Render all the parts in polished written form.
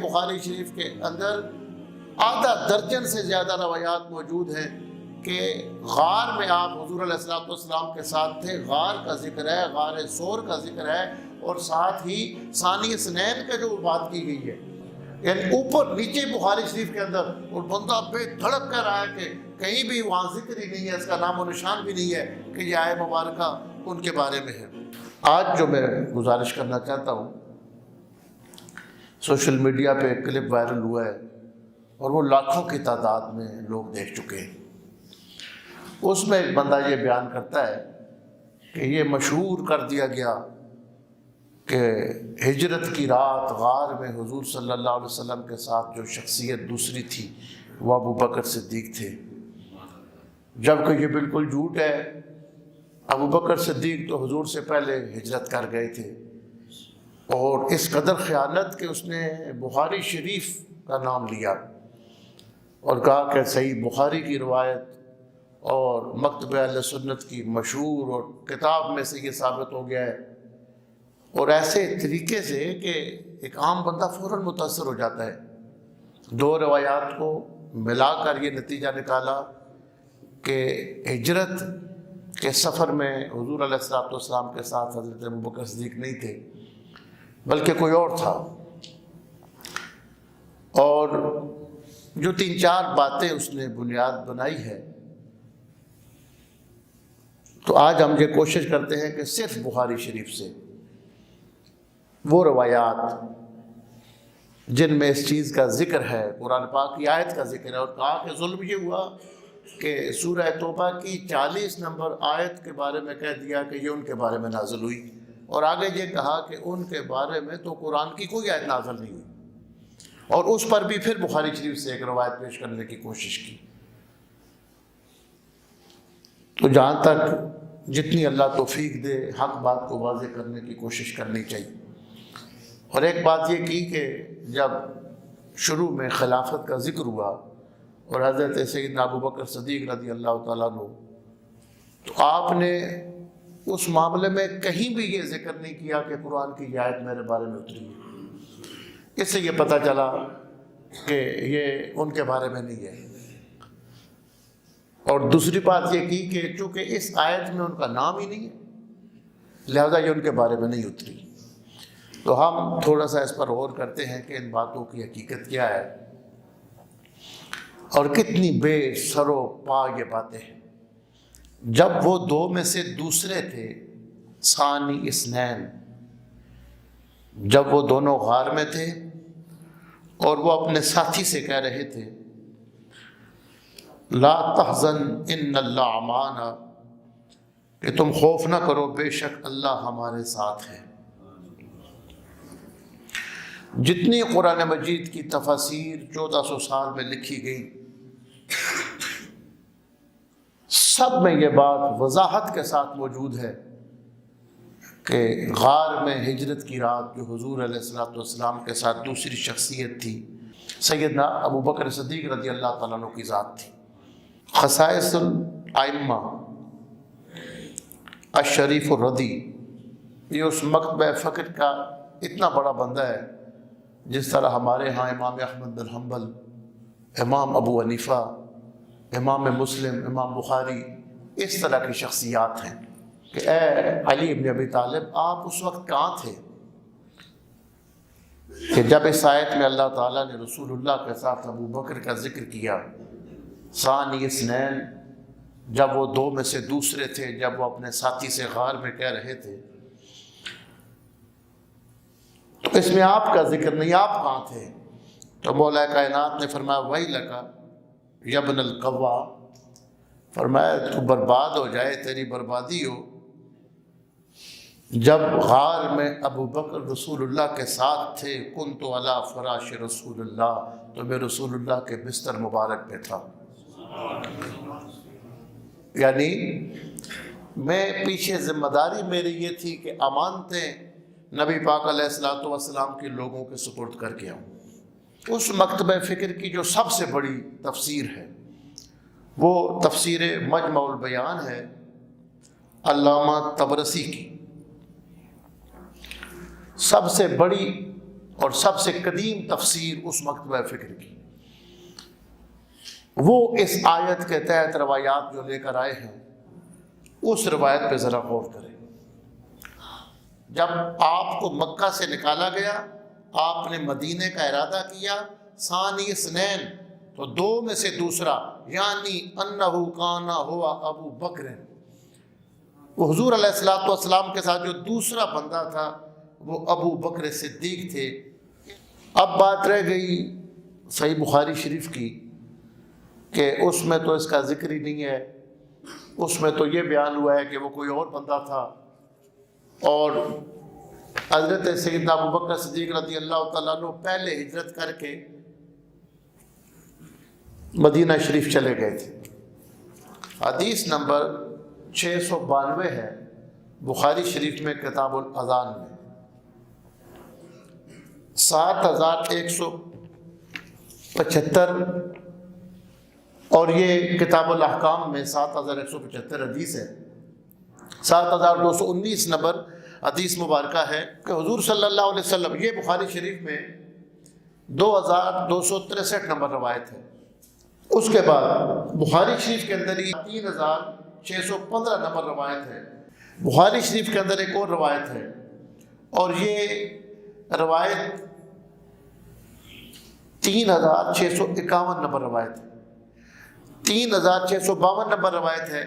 بخاری شریف کے اندر آدھا درجن سے زیادہ روایات موجود ہیں کہ غار میں آپ حضور علیہ الصلوۃ والسلام کے ساتھ تھے. غار کا ذکر ہے, غار سور کا ذکر ہے, اور ساتھ ہی ثانی اثنین کا جو بات کی گئی ہے, یعنی اوپر نیچے بخاری شریف کے اندر. اور بندہ بے دھڑک کر رہا ہے کہ کہیں بھی وہاں ذکر ہی نہیں ہے, اس کا نام و نشان بھی نہیں ہے کہ یہ آئے مبارکہ ان کے بارے میں ہے. آج جو میں گزارش کرنا چاہتا ہوں, سوشل میڈیا پہ ایک کلپ وائرل ہوا ہے اور وہ لاکھوں کی تعداد میں لوگ دیکھ چکے ہیں. اس میں ایک بندہ یہ بیان کرتا ہے کہ یہ مشہور کر دیا گیا کہ ہجرت کی رات غار میں حضور صلی اللہ علیہ وسلم کے ساتھ جو شخصیت دوسری تھی وہ ابو بکر صدیق تھے, جبکہ یہ بالکل جھوٹ ہے. ابو بکر صدیق تو حضور سے پہلے ہجرت کر گئے تھے, اور اس قدر خیانت کہ اس نے بخاری شریف کا نام لیا اور کہا کہ صحیح بخاری کی روایت اور مکتبہ اہل سنت کی مشہور اور کتاب میں سے یہ ثابت ہو گیا ہے. اور ایسے طریقے سے کہ ایک عام بندہ فوراً متاثر ہو جاتا ہے. دو روایات کو ملا کر یہ نتیجہ نکالا کہ ہجرت کے سفر میں حضور علیہ الصلوۃ والسلام کے ساتھ حضرت ابوبکر صدیق نہیں تھے بلکہ کوئی اور تھا. اور جو 3-4 باتیں اس نے بنیاد بنائی ہے, تو آج ہم یہ کوشش کرتے ہیں کہ صرف بخاری شریف سے وہ روایات جن میں اس چیز کا ذکر ہے, قرآن پاک کی آیت کا ذکر ہے, اور کہا کہ ظلم یہ ہوا کہ سورہ توبہ کی 40 نمبر آیت کے بارے میں کہہ دیا کہ یہ ان کے بارے میں نازل ہوئی, اور آگے یہ کہا کہ ان کے بارے میں تو قرآن کی کوئی آیت نازل نہیں ہوئی, اور اس پر بھی پھر بخاری شریف سے ایک روایت پیش کرنے کی کوشش کی. تو جہاں تک جتنی اللہ توفیق دے حق بات کو واضح کرنے کی کوشش کرنی چاہیے. اور ایک بات یہ کی کہ جب شروع میں خلافت کا ذکر ہوا اور حضرت سیدنا ابو بکر صدیق رضی اللہ تعالیٰ عنہ, تو آپ نے اس معاملے میں کہیں بھی یہ ذکر نہیں کیا کہ قرآن کی یہ آیت میرے بارے میں اتری ہے. اس سے یہ پتہ چلا کہ یہ ان کے بارے میں نہیں ہے. اور دوسری بات یہ کی کہ چونکہ اس آیت میں ان کا نام ہی نہیں ہے لہذا یہ ان کے بارے میں نہیں اتری. تو ہم تھوڑا سا اس پر غور کرتے ہیں کہ ان باتوں کی حقیقت کیا ہے اور کتنی بے سر و پا یہ باتیں ہیں. جب وہ دو میں سے دوسرے تھے, ثانی اثنین, جب وہ دونوں غار میں تھے اور وہ اپنے ساتھی سے کہہ رہے تھے لا تحزن ان اللہ معنا, کہ تم خوف نہ کرو بے شک اللہ ہمارے ساتھ ہے. جتنی قرآن مجید کی تفاسیر 1400 سال میں لکھی گئی, سب میں یہ بات وضاحت کے ساتھ موجود ہے کہ غار میں ہجرت کی رات جو حضور علیہ الصلوۃ والسلام کے ساتھ دوسری شخصیت تھی سیدنا ابو بکر صدیق رضی اللہ تعالیٰ عنہ کی ذات تھی. خصائص الائمہ الشریف الردی, یہ اس مکتبہ فکر کا اتنا بڑا بندہ ہے جس طرح ہمارے ہاں امام احمد بن حنبل, امام ابو حنیفہ, امام مسلم, امام بخاری, اس طرح کی شخصیات ہیں کہ اے علی بن ابی طالب آپ اس وقت کہاں تھے کہ جب اس آیت میں اللہ تعالیٰ نے رسول اللہ کے ساتھ ابو بکر کا ذکر کیا, ثانی اثنین, جب وہ دو میں سے دوسرے تھے, جب وہ اپنے ساتھی سے غار میں کہہ رہے تھے, تو اس میں آپ کا ذکر نہیں, آپ کہاں تھے؟ تو مولا کائنات نے فرمایا ویلک یا ابن القوا, فرمایا تو برباد ہو جائے, تیری بربادی ہو. جب غار میں ابو بکر رسول اللہ کے ساتھ تھے, کنت علی فراش رسول اللہ, تو میں رسول اللہ کے بستر مبارک پہ تھا. یعنی میں پیچھے ذمہ داری میری یہ تھی کہ امانتیں نبی پاک علیہ الصلوۃ والسلام کے لوگوں کے سپرد کر کے آؤں. اس مکتبہ فکر کی جو سب سے بڑی تفسیر ہے وہ تفسیر مجمع البیان ہے علامہ طبرسی کی. سب سے بڑی اور سب سے قدیم تفسیر اس مکتبہ فکر کی، وہ اس آیت کے تحت روایات جو لے کر آئے ہیں اس روایت پہ ذرا غور کریں۔ جب آپ کو مکہ سے نکالا گیا، آپ نے مدینے کا ارادہ کیا، ثانی اثنین تو دو میں سے دوسرا، یعنی انہو کانا ہوا ابو بکر، وہ حضور علیہ الصلوۃ والسلام کے ساتھ جو دوسرا بندہ تھا وہ ابو بکر صدیق تھے۔ اب بات رہ گئی صحیح بخاری شریف کی کہ اس میں تو اس کا ذکر ہی نہیں ہے، اس میں تو یہ بیان ہوا ہے کہ وہ کوئی اور بندہ تھا، اور حضرت سیدنا ابو بکر صدیق رضی اللہ تعالیٰ عنہ پہلے ہجرت کر کے مدینہ شریف چلے گئے تھے۔ حدیث نمبر 692 ہے بخاری شریف میں کتاب الاذان میں، 7175، اور یہ کتاب الاحکام میں 7175 حدیث ہے۔ 7219 نمبر حدیث مبارکہ ہے کہ حضور صلی اللہ علیہ وسلم، یہ بخاری شریف میں 2263 نمبر روایت ہے۔ اس کے بعد بخاری شریف کے اندر ہی 3615 نمبر روایت ہے۔ بخاری شریف کے اندر ایک اور روایت ہے، اور یہ روایت 3651 نمبر روایت ہے، 3652 نمبر روایت ہے،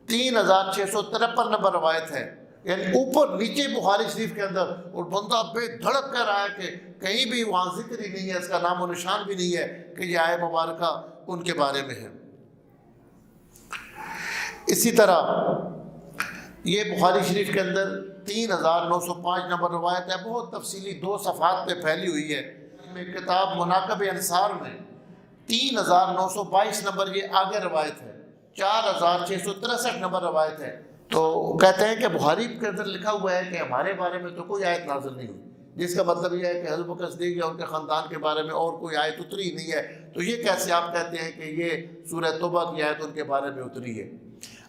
3653 نمبر روایت ہے، یعنی اوپر نیچے بخاری شریف کے اندر، اور بندہ بے دھڑک کر رہا ہے کہ کہیں بھی وہاں ذکر ہی نہیں ہے، اس کا نام و نشان بھی نہیں ہے کہ یہ آیت مبارکہ ان کے بارے میں ہے۔ اسی طرح یہ بخاری شریف کے اندر 3905 نمبر روایت ہے، بہت تفصیلی 2 صفحات پہ پھیلی ہوئی ہے۔ کتاب مناقب انصار میں 3922 نمبر یہ آگے روایت ہے، 4663 نمبر روایت ہے۔ تو کہتے ہیں کہ بخاری کے اندر لکھا ہوا ہے کہ ہمارے بارے میں تو کوئی آیت نازل نہیں ہوئی، جس کا مطلب یہ ہے کہ حضرت بکر صدیق یا ان کے خاندان کے بارے میں اور کوئی آیت اتری نہیں ہے۔ تو یہ کیسے آپ کہتے ہیں کہ یہ سورہ توبہ کی آیت ان کے بارے میں اتری ہے؟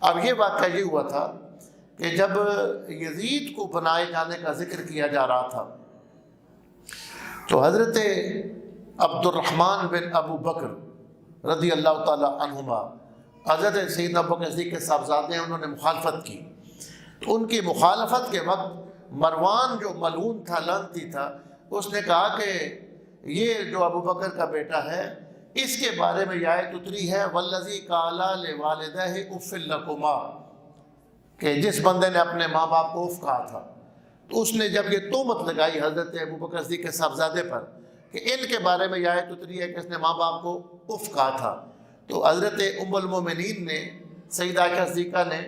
اب یہ واقعہ یہ ہوا تھا کہ جب یزید کو بنائے جانے کا ذکر کیا جا رہا تھا تو حضرت عبد الرحمن بن ابو بکر رضی اللہ تعالی عنہما، حضرت سیدنا ابو بکر صدیق کے صاحبزادے ہیں، انہوں نے مخالفت کی۔ تو ان کی مخالفت کے وقت مروان جو ملعون تھا، لعنتی تھا، اس نے کہا کہ یہ جو ابو بکر کا بیٹا ہے اس کے بارے میں یہ آیت اتری ہے، والذی قال لوالدہ اف لکما، کہ جس بندے نے اپنے ماں باپ کو اف کہا تھا۔ تو اس نے جب یہ تہمت لگائی حضرت ابو بکر صدیق کے صاحبزادے پر کہ ان کے بارے میں یہ آیت اتری ہے کہ اس نے ماں باپ کو اف کہا تھا، تو حضرت ام المومنین نے، سیدہ عائشہ صدیقہ نے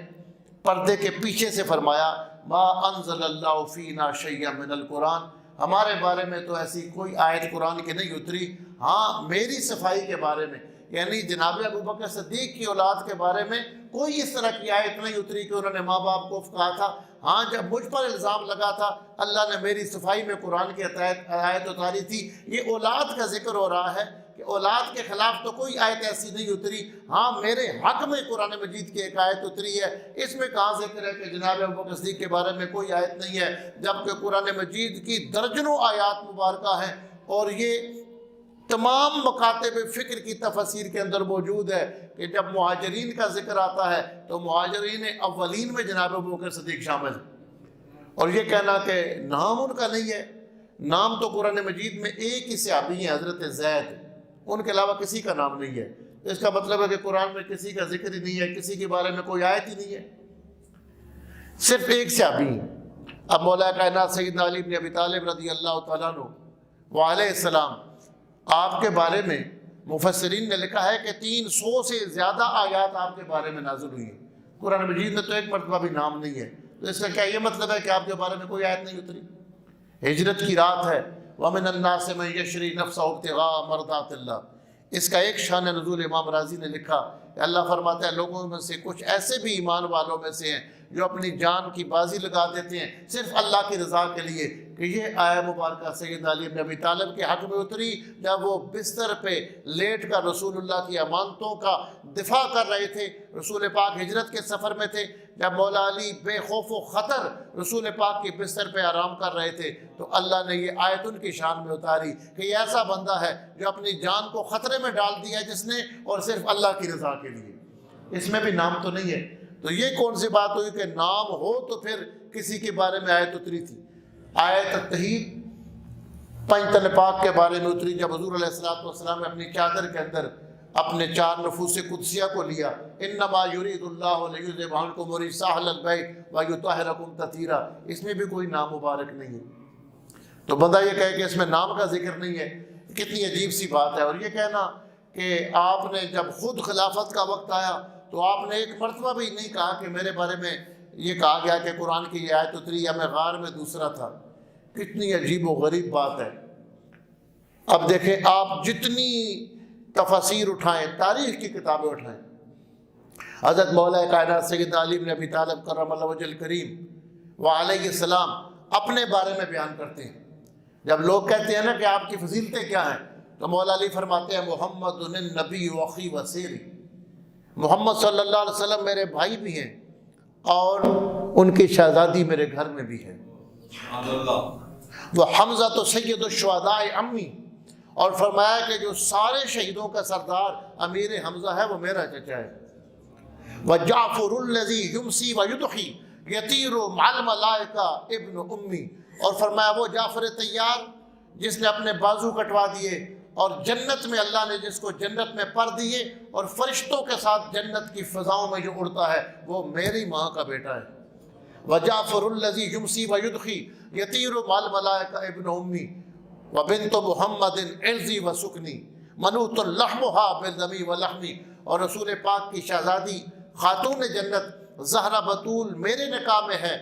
پردے کے پیچھے سے فرمایا، ما انزل اللہ فینا شیئا من القرآن، ہمارے بارے میں تو ایسی کوئی آیت قرآن کی نہیں اتری، ہاں میری صفائی کے بارے میں، یعنی جناب ابو بکر صدیق کی اولاد کے بارے میں کوئی اس طرح کی آیت نہیں اتری کہ انہوں نے ماں باپ کو کہا تھا۔ ہاں جب مجھ پر الزام لگا تھا اللہ نے میری صفائی میں قرآن کی آیت اتاری تھی۔ یہ اولاد کا ذکر ہو رہا ہے کہ اولاد کے خلاف تو کوئی آیت ایسی نہیں اتری، ہاں میرے حق میں قرآن مجید کی ایک آیت اتری ہے۔ اس میں کہاں ذکر ہے کہ جناب ابو بکر صدیق کے بارے میں کوئی آیت نہیں ہے، جبکہ قرآن مجید کی درجنوں آیات مبارکہ ہیں، اور یہ تمام مکاتب فکر کی تفسیر کے اندر موجود ہے کہ جب مہاجرین کا ذکر آتا ہے تو مہاجرین اولین میں جناب ابو بکر صدیق شامل ہے۔ اور یہ کہنا کہ نام ان کا نہیں ہے، نام تو قرآن مجید میں ایک ہی صحابی ہیں، حضرت زید، ان کے علاوہ کسی کا نام نہیں ہے۔ اس کا مطلب ہے کہ قرآن میں کسی کا ذکر ہی نہیں ہے، کسی کے بارے میں کوئی آیت ہی نہیں ہے، صرف ایک صحابی ہیں۔ اب مولا کائنات سیدنا علی بن ابی طالب رضی اللہ تعالیٰ عنہ وعلیہ السلام، آپ کے بارے میں مفسرین نے لکھا ہے کہ 300 سے زیادہ آیات آپ کے بارے میں نازل ہوئی ہیں۔ قرآن مجید میں تو ایک مرتبہ بھی نام نہیں ہے، تو اس کا کیا یہ مطلب ہے کہ آپ کے بارے میں کوئی آیت نہیں اتری؟ ہجرت کی رات ہے، وَمِنَ النَّاسِ مَن يَشْرِي نَفْسَهُ ابْتِغَاءَ مَرْضَاتِ اللَّهِ۔ اس کا ایک شان نزول امام رازی نے لکھا کہ اللہ فرماتا ہے لوگوں میں سے کچھ ایسے بھی ایمان والوں میں سے ہیں جو اپنی جان کی بازی لگا دیتے ہیں صرف اللہ کی رضا کے لیے، کہ یہ آیہ مبارکہ سیدنا علی بن ابی طالب کے حق میں اتری جب وہ بستر پہ لیٹ کر رسول اللہ کی امانتوں کا دفاع کر رہے تھے۔ رسول پاک ہجرت کے سفر میں تھے، جب مولا علی بے خوف و خطر رسول پاک کے بستر پہ آرام کر رہے تھے تو اللہ نے یہ آیت ان کی شان میں اتاری کہ یہ ایسا بندہ ہے جو اپنی جان کو خطرے میں ڈال دیا جس نے، اور صرف اللہ کی رضا کے لیے۔ اس میں بھی نام تو نہیں ہے، تو یہ کون سی بات ہوئی کہ نام ہو تو پھر کسی کے بارے میں آیت اتری تھی۔ آیت التحید پنج تن پاک کے بارے میں اتری جب حضور علیہ السلام نے اپنی چادر کے اندر اپنے 4 نفوس قدسیہ کو لیا، انما یرید اللہ لیذھب عنکم الرجس اہل البیت ویطہرکم تطہیرا، اس میں بھی کوئی نام مبارک نہیں ہے۔ تو بندہ یہ کہے کہ اس میں نام کا ذکر نہیں ہے، کتنی عجیب سی بات ہے۔ اور یہ کہنا کہ آپ نے جب خود خلافت کا وقت آیا تو آپ نے ایک مرتبہ بھی نہیں کہا کہ میرے بارے میں یہ کہا گیا کہ قرآن کی یہ آیت اتری یا میں غار میں دوسرا تھا، کتنی عجیب و غریب بات ہے۔ اب دیکھیں آپ جتنی تفاسیر اٹھائیں، تاریخ کی کتابیں اٹھائیں، حضرت مولا کائنات سیدنا علی بن ابی طالب کرم اللہ وجہ الکریم وعلیہ السلام اپنے بارے میں بیان کرتے ہیں۔ جب لوگ کہتے ہیں نا کہ آپ کی فضیلتیں کیا ہیں تو مولا علی فرماتے ہیں محمد النبی و اخی و سیری، محمد صلی اللہ علیہ وسلم میرے بھائی بھی ہیں اور ان کی شہزادی میرے گھر میں بھی ہے۔ وہ حمزہ تو سید الشہداء امی، اور فرمایا کہ جو سارے شہیدوں کا سردار امیر حمزہ ہے وہ میرا چچا ہے۔ وجعفر الذی یمسی ویضحی یطیر مع الملائکہ ابن امی، اور فرمایا وہ جعفر طیار جس نے اپنے بازو کٹوا دیے اور جنت میں اللہ نے جس کو جنت میں پر دیے اور فرشتوں کے ساتھ جنت کی فضاؤں میں جو اڑتا ہے وہ میری ماں کا بیٹا ہے۔ وجعفر الذی یمسی ویضحی یطیر مع الملائکہ ابن امی وبنت محمد عرضی و سکنی منوط لحمها بالدمی و لحمی، اور رسول پاک کی شہزادی خاتون جنت زہرا بطول میرے نکاح میں ہے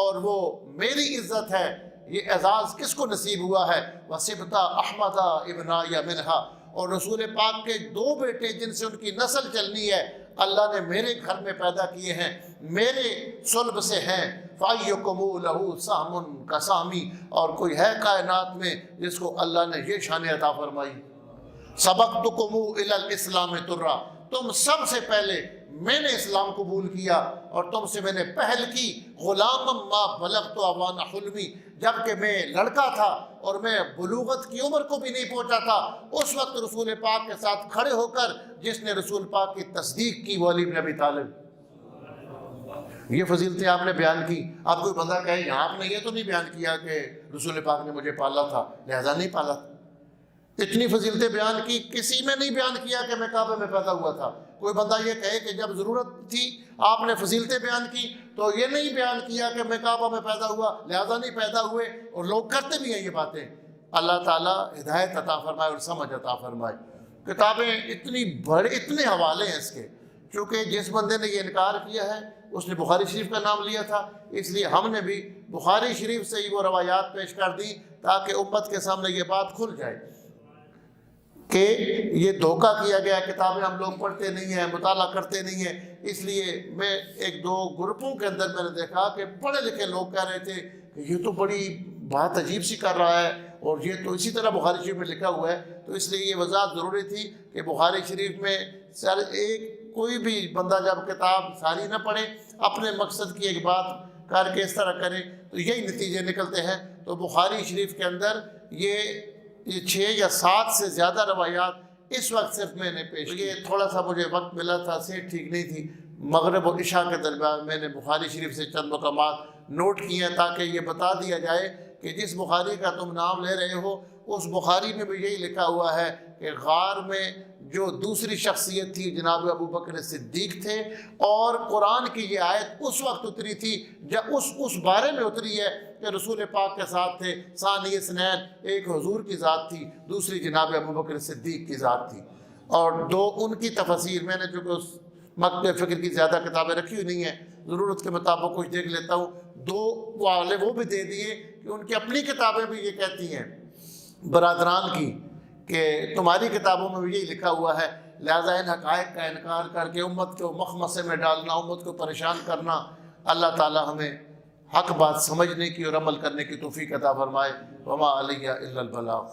اور وہ میری عزت ہے۔ یہ اعزاز کس کو نصیب ہوا ہے؟ وصبتا احمد ابنایا منہا، اور رسول پاک کے 2 بیٹے جن سے ان کی نسل چلنی ہے اللہ نے میرے گھر میں پیدا کیے ہیں، میرے صلب سے ہیں۔ فَأَيُّكُمُ لَهُ سَهْمٌ كَسَهْمِي، اور کوئی ہے کائنات میں جس کو اللہ نے یہ شان عطا فرمائی۔ سبقتکم الی الاسلام ترا، تم سب سے پہلے میں نے اسلام قبول کیا اور تم سے میں نے پہل کی۔ غلام ما بلغت اوان حلمی، جبکہ میں لڑکا تھا اور میں بلوغت کی عمر کو بھی نہیں پہنچا تھا، اس وقت رسول پاک کے ساتھ کھڑے ہو کر جس نے رسول پاک کی تصدیق کی وہ علی بن ابی طالب۔ یہ فضیلتیں آپ نے بیان کی۔ آپ کوئی بندہ کہے یہاں آپ نے یہ تو نہیں بیان کیا کہ رسول پاک نے مجھے پالا تھا لہذا نہیں پالا تھا۔ اتنی فضیلتیں بیان کی، کسی میں نہیں بیان کیا کہ میں کعبے میں پیدا ہوا تھا۔ کوئی بندہ یہ کہے کہ جب ضرورت تھی آپ نے فضیلتیں بیان کی تو یہ نہیں بیان کیا کہ میں کعبہ میں پیدا ہوا لہذا نہیں پیدا ہوئے، اور لوگ کرتے بھی ہیں یہ باتیں۔ اللہ تعالیٰ ہدایت عطا فرمائے اور سمجھ عطا فرمائے۔ کتابیں اتنی بڑے، اتنے حوالے ہیں اس کے، چونکہ جس بندے نے یہ انکار کیا ہے اس نے بخاری شریف کا نام لیا تھا، اس لیے ہم نے بھی بخاری شریف سے ہی وہ روایات پیش کر دی تاکہ امت کے سامنے یہ بات کھل جائے کہ یہ دھوکہ کیا گیا، کتابیں ہم لوگ پڑھتے نہیں ہیں، مطالعہ کرتے نہیں ہیں۔ اس لیے میں 1-2 گروپوں کے اندر میں نے دیکھا کہ پڑھے لکھے لوگ کہہ رہے تھے کہ یہ تو بڑی بات عجیب سی کر رہا ہے اور یہ تو اسی طرح بخاری شریف میں لکھا ہوا ہے، تو اس لیے یہ وضاحت ضروری تھی کہ بخاری شریف میں کوئی بھی بندہ جب کتاب ساری نہ پڑھے اپنے مقصد کی ایک بات کر کے اس طرح کرے تو یہی نتیجے نکلتے ہیں۔ تو بخاری شریف کے اندر یہ 6 یا 7 سے زیادہ روایات اس وقت صرف میں نے پیش کی۔ یہ تھوڑا سا مجھے وقت ملا تھا، صحت ٹھیک نہیں تھی، مغرب و عشاء کے درمیان میں نے بخاری شریف سے چند مقامات نوٹ کیے ہیں تاکہ یہ بتا دیا جائے کہ جس بخاری کا تم نام لے رہے ہو اس بخاری میں بھی یہی لکھا ہوا ہے کہ غار میں جو دوسری شخصیت تھی جناب ابو بکر صدیق تھے، اور قرآن کی یہ آیت اس وقت اتری تھی جب اس بارے میں اتری ہے کہ رسول پاک کے ساتھ تھے ثانی اثنین، ایک حضور کی ذات تھی، دوسری جناب ابو بکر صدیق کی ذات تھی، اور 2 ان کی تفسیر میں نے چونکہ اس مکتب فکر کی زیادہ کتابیں رکھی ہوئی نہیں ہیں، ضرورت کے مطابق کچھ دیکھ لیتا ہوں، 2 والے وہ بھی دے دیے کہ ان کی اپنی کتابیں بھی یہ کہتی ہیں برادران کی کہ تمہاری کتابوں میں بھی یہی لکھا ہوا ہے، لہذا ان حقائق کا انکار کر کے امت کو مخمصے میں ڈالنا، امت کو پریشان کرنا۔ اللہ تعالی ہمیں حق بات سمجھنے کی اور عمل کرنے کی توفیق عطا فرمائے۔ وما علیہ الا البلاغ۔